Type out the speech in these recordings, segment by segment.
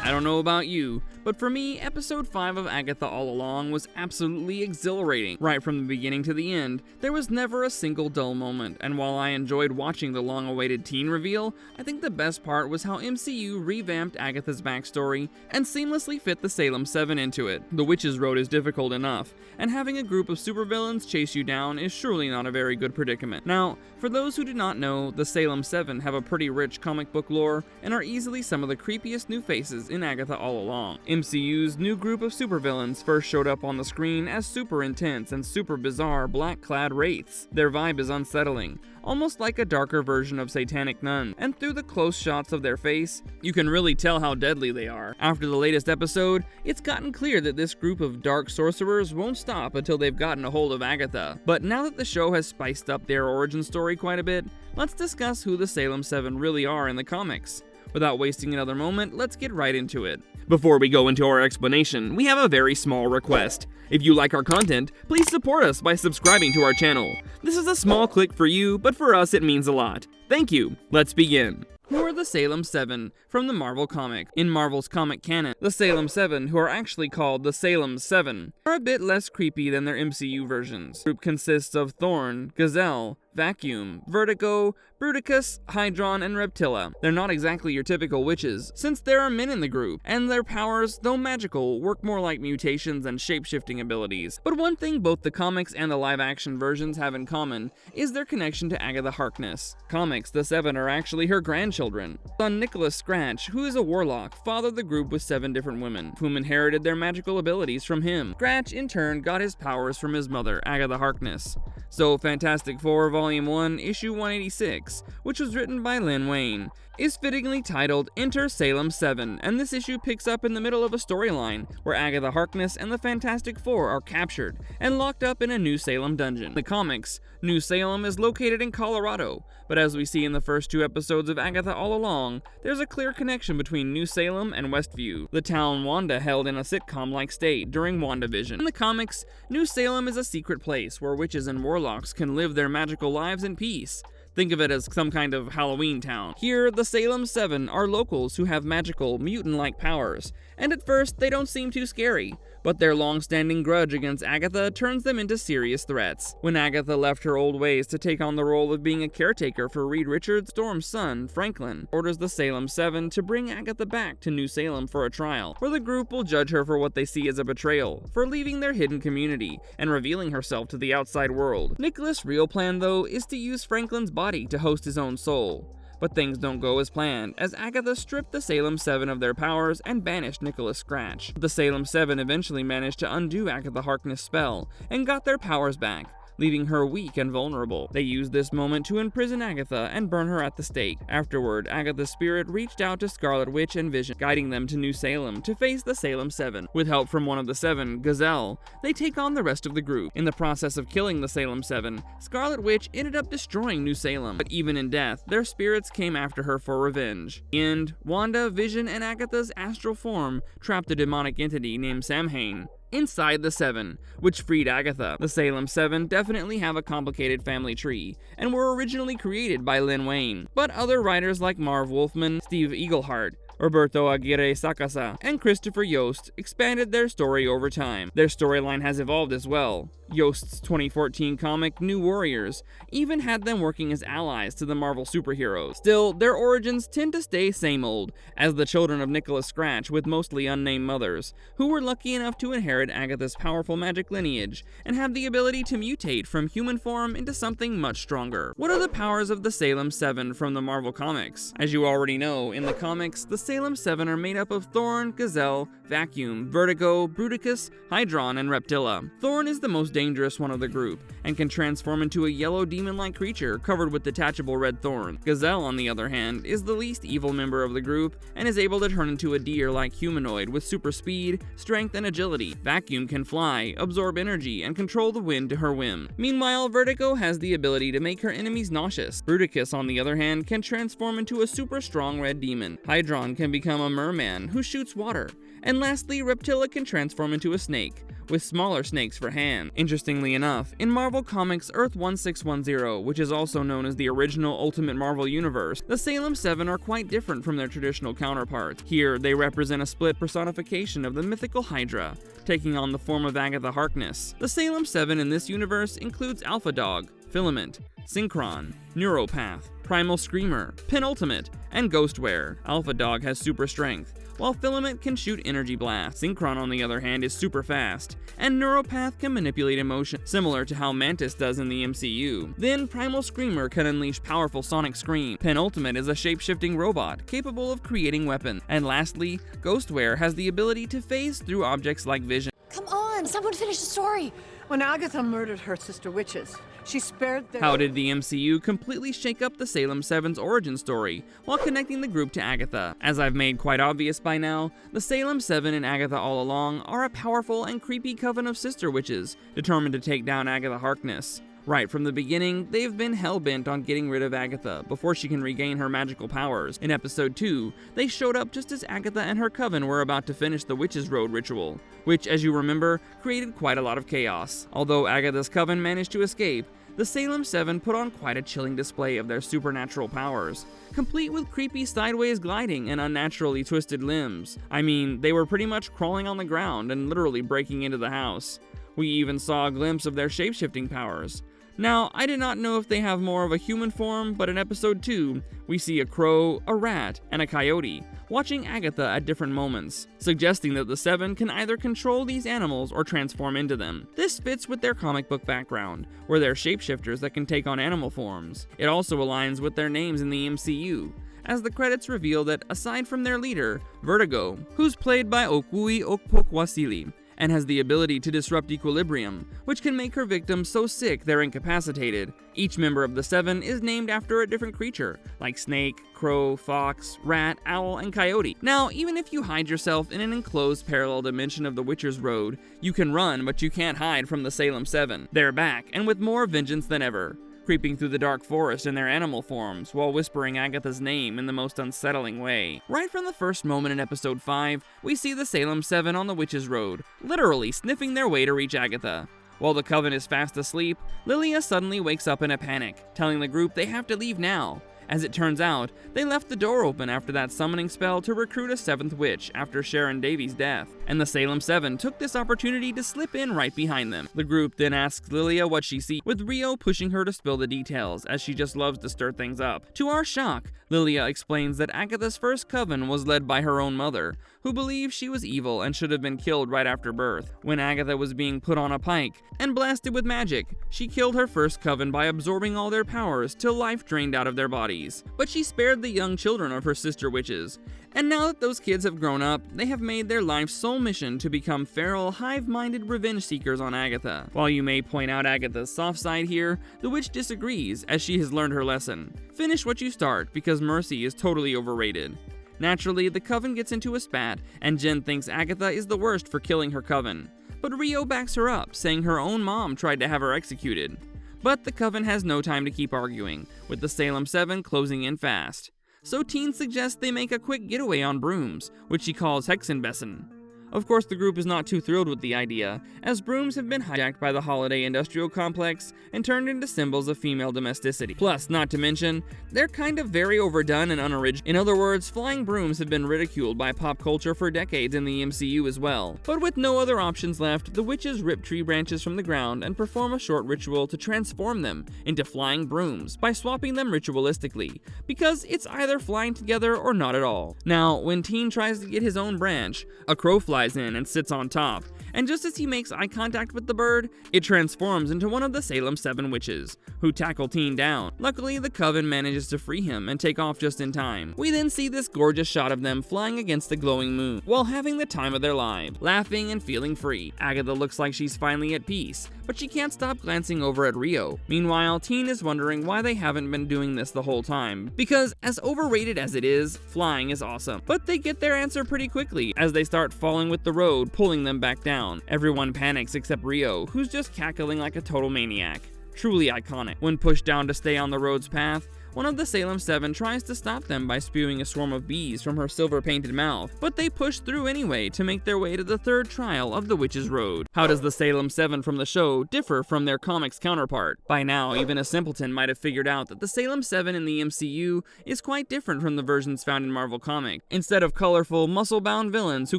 I don't know about you, but for me, episode 5 of Agatha All Along was absolutely exhilarating. Right from the beginning to the end, there was never a single dull moment, and while I enjoyed watching the long-awaited teen reveal, I think the best part was how MCU revamped Agatha's backstory and seamlessly fit the Salem Seven into it. The Witch's Road is difficult enough, and having a group of supervillains chase you down is surely not a very good predicament. Now, for those who do not know, the Salem Seven have a pretty rich comic book lore and are easily some of the creepiest new faces in Agatha All Along. MCU's new group of supervillains first showed up on the screen as super intense and super bizarre black-clad wraiths. Their vibe is unsettling, almost like a darker version of Satanic nuns, and through the close shots of their face, you can really tell how deadly they are. After the latest episode, it's gotten clear that this group of dark sorcerers won't stop until they've gotten a hold of Agatha. But now that the show has spiced up their origin story quite a bit, let's discuss who the Salem Seven really are in the comics. Without wasting another moment, let's get right into it. Before we go into our explanation, we have a very small request. If you like our content, please support us by subscribing to our channel. This is a small click for you, but for us it means a lot. Thank you. Let's begin. Who are the Salem Seven from the Marvel comic? In Marvel's comic canon, the Salem Seven, who are actually called the Salem Seven, are a bit less creepy than their MCU versions. The group consists of Thorn, Gazelle, Vacuum, Vertigo, Bruticus, Hydron, and Reptilla. They're not exactly your typical witches, since there are men in the group, and their powers, though magical, work more like mutations and shape-shifting abilities. But one thing both the comics and the live-action versions have in common is their connection to Agatha Harkness. Comics, the Seven are actually her grandchildren. Son Nicholas Scratch, who is a warlock, fathered the group with 7 different women, whom inherited their magical abilities from him. Scratch, in turn, got his powers from his mother, Agatha Harkness. So Fantastic Four Volume 1, Issue 186, which was written by Len Wein, is fittingly titled Enter Salem Seven, and this issue picks up in the middle of a storyline where Agatha Harkness and the Fantastic Four are captured and locked up in a New Salem dungeon. In the comics, New Salem is located in Colorado, but as we see in the first 2 episodes of Agatha All Along, there's a clear connection between New Salem and Westview, the town Wanda held in a sitcom-like state during WandaVision. In the comics, New Salem is a secret place where witches and warlocks can live their magical lives in peace. Think of it as some kind of Halloween town. Here, the Salem Seven are locals who have magical, mutant-like powers, and at first they don't seem too scary, but their long-standing grudge against Agatha turns them into serious threats. When Agatha left her old ways to take on the role of being a caretaker for Reed Richards, Storm's son, Franklin, orders the Salem Seven to bring Agatha back to New Salem for a trial, where the group will judge her for what they see as a betrayal, for leaving their hidden community and revealing herself to the outside world. Nicholas' real plan, though, is to use Franklin's body to host his own soul. But things don't go as planned, as Agatha stripped the Salem Seven of their powers and banished Nicholas Scratch. The Salem Seven eventually managed to undo Agatha Harkness' spell and got their powers back, leaving her weak and vulnerable. They used this moment to imprison Agatha and burn her at the stake. Afterward, Agatha's spirit reached out to Scarlet Witch and Vision, guiding them to New Salem to face the Salem Seven. With help from one of the 7, Gazelle, they take on the rest of the group. In the process of killing the Salem Seven, Scarlet Witch ended up destroying New Salem, but even in death, their spirits came after her for revenge. In the end, Wanda, Vision, and Agatha's astral form trapped a demonic entity named Samhain inside the Seven, which freed Agatha. The Salem Seven definitely have a complicated family tree, and were originally created by Len Wein, but other writers like Marv Wolfman, Steve Eagleheart, Roberto Aguirre Sacasa, and Christopher Yost expanded their story over time. Their storyline has evolved as well. Yost's 2014 comic, New Warriors, even had them working as allies to the Marvel superheroes. Still, their origins tend to stay same old, as the children of Nicholas Scratch with mostly unnamed mothers, who were lucky enough to inherit Agatha's powerful magic lineage, and have the ability to mutate from human form into something much stronger. What are the powers of the Salem Seven from the Marvel comics? As you already know, in the comics, the Salem Seven are made up of Thorn, Gazelle, Vacuum, Vertigo, Bruticus, Hydron, and Reptilla. Thorn is the most dangerous one of the group, and can transform into a yellow demon-like creature covered with detachable red thorns. Gazelle, on the other hand, is the least evil member of the group, and is able to turn into a deer-like humanoid with super speed, strength, and agility. Vacuum can fly, absorb energy, and control the wind to her whim. Meanwhile, Vertigo has the ability to make her enemies nauseous. Bruticus, on the other hand, can transform into a super strong red demon. Hydron can become a merman who shoots water, And lastly, Reptilla can transform into a snake, with smaller snakes for hands. Interestingly enough, in Marvel Comics Earth 1610, which is also known as the original Ultimate Marvel Universe, the Salem Seven are quite different from their traditional counterparts. Here, they represent a split personification of the mythical Hydra, taking on the form of Agatha Harkness. The Salem Seven in this universe includes Alpha Dog, Filament, Synchron, Neuropath, Primal Screamer, Penultimate, and Ghostware. Alpha Dog has super strength, while Filament can shoot energy blasts. Synchron, on the other hand, is super fast, and Neuropath can manipulate emotion, similar to how Mantis does in the MCU. Then Primal Screamer can unleash powerful sonic scream. Penultimate is a shape-shifting robot, capable of creating weapons. And lastly, Ghostware has the ability to phase through objects like vision. Come on, someone finish the story! When Agatha murdered her sister witches, she spared their... How did the MCU completely shake up the Salem Seven's origin story while connecting the group to Agatha? As I've made quite obvious by now, the Salem Seven and Agatha All Along are a powerful and creepy coven of sister witches determined to take down Agatha Harkness. Right from the beginning, they've been hell-bent on getting rid of Agatha before she can regain her magical powers. In episode 2, they showed up just as Agatha and her coven were about to finish the Witch's Road ritual, which, as you remember, created quite a lot of chaos. Although Agatha's coven managed to escape, the Salem Seven put on quite a chilling display of their supernatural powers, complete with creepy sideways gliding and unnaturally twisted limbs. I mean, they were pretty much crawling on the ground and literally breaking into the house. We even saw a glimpse of their shape-shifting powers. Now, I did not know if they have more of a human form, but in episode 2, we see a crow, a rat, and a coyote watching Agatha at different moments, suggesting that the Seven can either control these animals or transform into them. This fits with their comic book background, where they're shapeshifters that can take on animal forms. It also aligns with their names in the MCU, as the credits reveal that aside from their leader, Vertigo, who's played by Okui Okpokwasili, and has the ability to disrupt equilibrium, which can make her victims so sick they're incapacitated. Each member of the Seven is named after a different creature, like snake, crow, fox, rat, owl, and coyote. Now, even if you hide yourself in an enclosed parallel dimension of the Witcher's Road, you can run, but you can't hide from the Salem Seven. They're back, and with more vengeance than ever, creeping through the dark forest in their animal forms while whispering Agatha's name in the most unsettling way. Right from the first moment in episode 5, we see the Salem Seven on the Witch's Road, literally sniffing their way to reach Agatha. While the coven is fast asleep, Lilia suddenly wakes up in a panic, telling the group they have to leave now. As it turns out, they left the door open after that summoning spell to recruit a 7th witch after Sharon Davies' death, and the Salem Seven took this opportunity to slip in right behind them. The group then asks Lilia what she sees, with Rio pushing her to spill the details, as she just loves to stir things up. To our shock, Lilia explains that Agatha's first coven was led by her own mother, who believed she was evil and should have been killed right after birth. When Agatha was being put on a pike and blasted with magic, she killed her first coven by absorbing all their powers till life drained out of their bodies. But she spared the young children of her sister witches, and now that those kids have grown up, they have made their life's sole mission to become feral, hive-minded revenge seekers on Agatha. While you may point out Agatha's soft side here, the witch disagrees, as she has learned her lesson. Finish what you start, because mercy is totally overrated. Naturally, the coven gets into a spat, and Jen thinks Agatha is the worst for killing her coven. But Rio backs her up, saying her own mom tried to have her executed. But the coven has no time to keep arguing, with the Salem Seven closing in fast. So Teen suggests they make a quick getaway on brooms, which she calls Hexenbessen. Of course, the group is not too thrilled with the idea, as brooms have been hijacked by the Holiday Industrial Complex and turned into symbols of female domesticity. Plus, not to mention, they're kind of very overdone and unoriginal. In other words, flying brooms have been ridiculed by pop culture for decades in the MCU as well. But with no other options left, the witches rip tree branches from the ground and perform a short ritual to transform them into flying brooms by swapping them ritualistically, because it's either flying together or not at all. Now, when Teen tries to get his own branch, a crow flies in and sits on top, and just as he makes eye contact with the bird, it transforms into one of the Salem Seven witches, who tackle Teen down. Luckily, the coven manages to free him and take off just in time. We then see this gorgeous shot of them flying against the glowing moon, while having the time of their lives, laughing and feeling free. Agatha looks like she's finally at peace, but she can't stop glancing over at Rio. Meanwhile, Teen is wondering why they haven't been doing this the whole time, because as overrated as it is, flying is awesome. But they get their answer pretty quickly, as they start falling with the road, pulling them back down. Everyone panics except Rio, who's just cackling like a total maniac. Truly iconic. When pushed down to stay on the road's path, one of the Salem Seven tries to stop them by spewing a swarm of bees from her silver-painted mouth, but they push through anyway to make their way to the third trial of the Witch's Road. How does the Salem Seven from the show differ from their comics counterpart? By now, even a simpleton might have figured out that the Salem Seven in the MCU is quite different from the versions found in Marvel Comics. Instead of colorful, muscle-bound villains who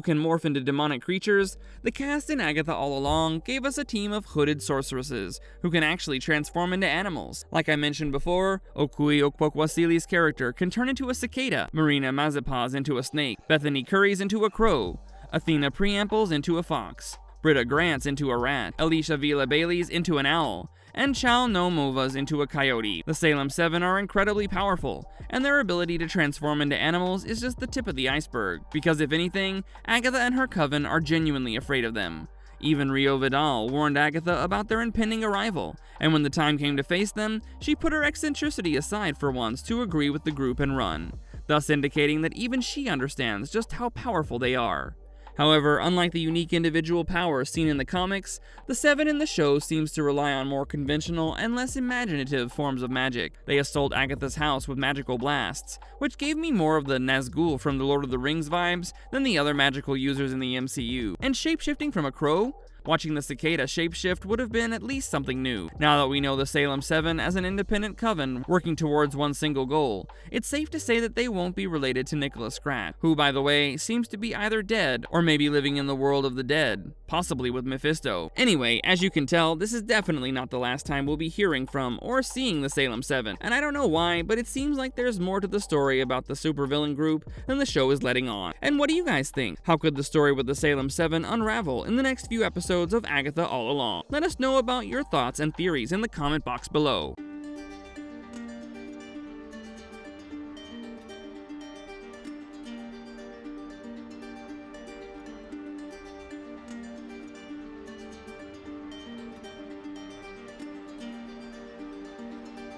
can morph into demonic creatures, the cast in Agatha All Along gave us a team of hooded sorceresses who can actually transform into animals. Like I mentioned before, Okui Okwokwasili's character can turn into a cicada, Marina Mazepaz into a snake, Bethany Curry's into a crow, Athena Preamples into a fox, Britta Grant's into a rat, Alicia Vila Bailey's into an owl, and Chal No Mova's into a coyote. The Salem Seven are incredibly powerful, and their ability to transform into animals is just the tip of the iceberg, because if anything, Agatha and her coven are genuinely afraid of them. Even Rio Vidal warned Agatha about their impending arrival, and when the time came to face them, she put her eccentricity aside for once to agree with the group and run, thus indicating that even she understands just how powerful they are. However, unlike the unique individual powers seen in the comics, the Seven in the show seems to rely on more conventional and less imaginative forms of magic. They assault Agatha's house with magical blasts, which gave me more of the Nazgul from the Lord of the Rings vibes than the other magical users in the MCU. And shapeshifting from a crow? Watching the cicada shapeshift would have been at least something new. Now that we know the Salem Seven as an independent coven working towards one single goal, it's safe to say that they won't be related to Nicholas Scratch, who, by the way, seems to be either dead or maybe living in the world of the dead, possibly with Mephisto. Anyway, as you can tell, this is definitely not the last time we'll be hearing from or seeing the Salem Seven, and I don't know why, but it seems like there's more to the story about the supervillain group than the show is letting on. And what do you guys think? How could the story with the Salem Seven unravel in the next few episodes of Agatha All Along? Let us know about your thoughts and theories in the comment box below.